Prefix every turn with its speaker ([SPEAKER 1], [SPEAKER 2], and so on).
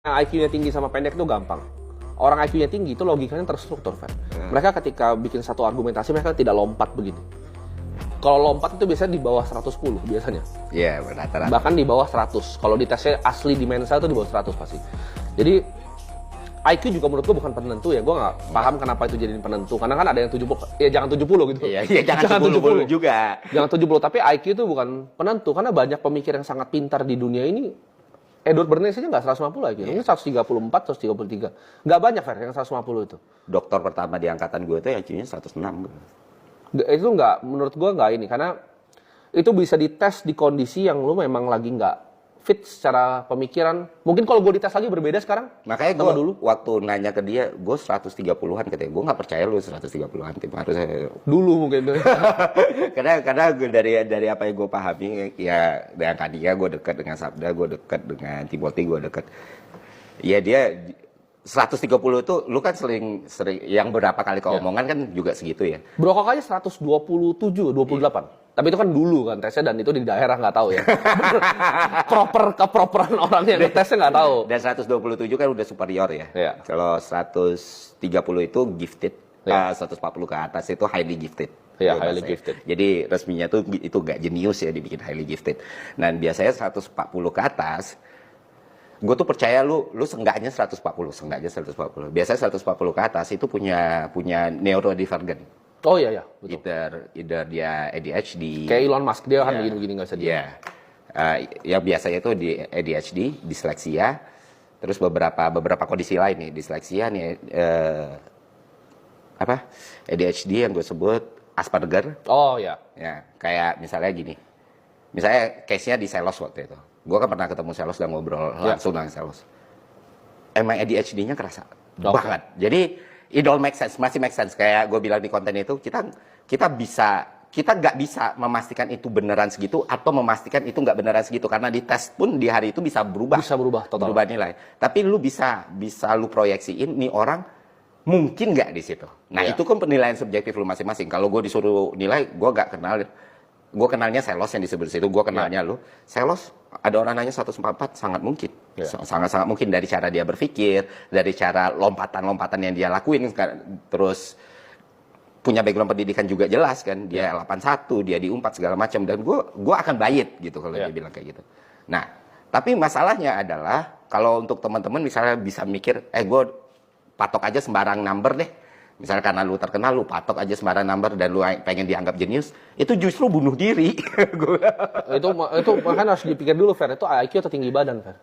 [SPEAKER 1] Yang IQ-nya tinggi sama pendek itu gampang. Orang IQ-nya tinggi itu logikanya terstruktur, Fer. Mereka ketika bikin satu argumentasi, mereka tidak lompat begitu. Kalau lompat itu biasanya di bawah 110 biasanya.
[SPEAKER 2] Iya, rata-rata.
[SPEAKER 1] Bahkan di bawah 100. Kalau di tesnya asli di Mensa itu di bawah 100 pasti. Jadi IQ juga menurut gue bukan penentu ya. Gue nggak paham kenapa itu jadi penentu. Karena kan ada yang 70, ya jangan 70 gitu.
[SPEAKER 2] Iya, jangan 70 juga.
[SPEAKER 1] Jangan 70, tapi IQ itu bukan penentu. Karena banyak pemikir yang sangat pintar di dunia ini. Edward Bernays aja nggak 150 IQ. Ini 134, 133. Nggak banyak, Fer, yang 150 itu.
[SPEAKER 2] Dokter pertama di angkatan gue itu IQ-nya 106.
[SPEAKER 1] Itu nggak, menurut gue nggak ini. Karena itu bisa dites di kondisi yang lu memang lagi nggak fit secara pemikiran. Mungkin kalau gue dites lagi berbeda sekarang.
[SPEAKER 2] Makanya
[SPEAKER 1] sama
[SPEAKER 2] gue
[SPEAKER 1] dulu.
[SPEAKER 2] waktu nanya ke dia, gue 130-an katanya. Gue nggak percaya lu 130-an. Tim harusnya
[SPEAKER 1] Dulu mungkin tuh.
[SPEAKER 2] karena gue dari apa yang gue pahami, ya dengan Kadia gue dekat, dengan Sabda gue dekat, dengan Timothy gue dekat. Ya dia 130 itu lu kan sering yang berapa kali keomongan kan juga segitu ya.
[SPEAKER 1] Brokok aja 127, 28. Tapi itu kan dulu kan tesnya, dan itu di daerah nggak tahu ya. Keproperan orang yang tesnya nggak tahu.
[SPEAKER 2] Dan 127 kan udah superior ya.
[SPEAKER 1] Iya.
[SPEAKER 2] Kalau 130 itu gifted,
[SPEAKER 1] Iya.
[SPEAKER 2] 140 ke atas itu highly gifted.
[SPEAKER 1] Iya,
[SPEAKER 2] Itu
[SPEAKER 1] highly
[SPEAKER 2] bahasanya.
[SPEAKER 1] gifted.
[SPEAKER 2] Jadi resminya tuh itu gak jenius ya dibikin highly gifted. Dan biasanya 140 ke atas, gue tuh percaya lu seenggaknya 140. Biasanya 140 ke atas itu punya neurodivergent.
[SPEAKER 1] Oh iya, iya. Betul.
[SPEAKER 2] Either dia ADHD.
[SPEAKER 1] Kayak Elon Musk, dia kan
[SPEAKER 2] Iya.
[SPEAKER 1] begini-begini nggak sedih.
[SPEAKER 2] Iya. Yang biasanya itu di ADHD, disleksia, terus beberapa kondisi lain nih, disleksia nih, ADHD yang gue sebut Asperger.
[SPEAKER 1] Oh iya.
[SPEAKER 2] Ya, kayak misalnya gini, misalnya case-nya di sales waktu itu, gue kan pernah ketemu sales dan ngobrol langsung dengan sales. Emang ADHD-nya kerasa banget. Jadi it all make sense, masih make sense. Kayak gue bilang di konten itu, kita nggak bisa memastikan itu beneran segitu atau memastikan itu nggak beneran segitu, karena di tes pun di hari itu bisa berubah.
[SPEAKER 1] Bisa berubah total.
[SPEAKER 2] Berubah nilai. Tapi lu bisa lu proyeksiin nih orang mungkin nggak di situ. Nah itu kan penilaian subjektif lu masing-masing. Kalau gue disuruh nilai, gue nggak kenal. Gue kenalnya Selos yang disebut situ. Gue kenalnya lu. Selos ada orang nanya 144 sangat mungkin. Sangat-sangat mungkin dari cara dia berpikir, dari cara lompatan-lompatan yang dia lakuin. Terus punya background pendidikan juga jelas kan. Dia 81, dia diumpat segala macam. Dan gue akan bayit gitu kalau dia bilang kayak gitu. Nah, tapi masalahnya adalah kalau untuk teman-teman misalnya bisa mikir, gue patok aja sembarang number deh. Misalnya karena lu terkenal, lu patok aja sembarang number dan lu pengen dianggap jenius, itu justru bunuh diri.
[SPEAKER 1] Itu makanya harus dipikir dulu, Fer. Itu IQ atau tinggi badan, Fer?